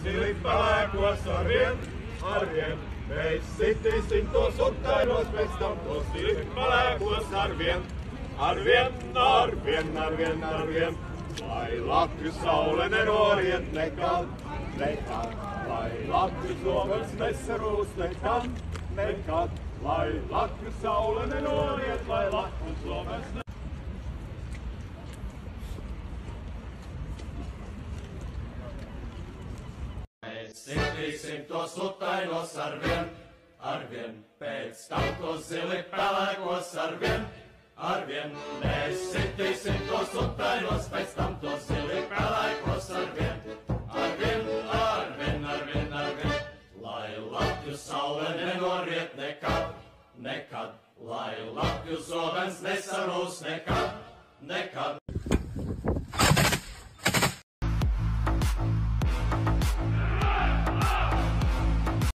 zili pelēkos arvien. Mēs sitīsim tos uttainos, pēc tam tos zili pelēkos arvien. Arvien. Lai Latviju saule nenoriet nekad. Lai Latvijas zogas nesarūs nekad. Lai Latviju saule nenoriet, lai Latvijas zogas nesarūs. Mēs sitīsim tos uttainos arvien. Pēc tam tos zili pelēkos arvien. Mēs sitīsim tos uttainos, pēc tam tos zili pelēkos arvien.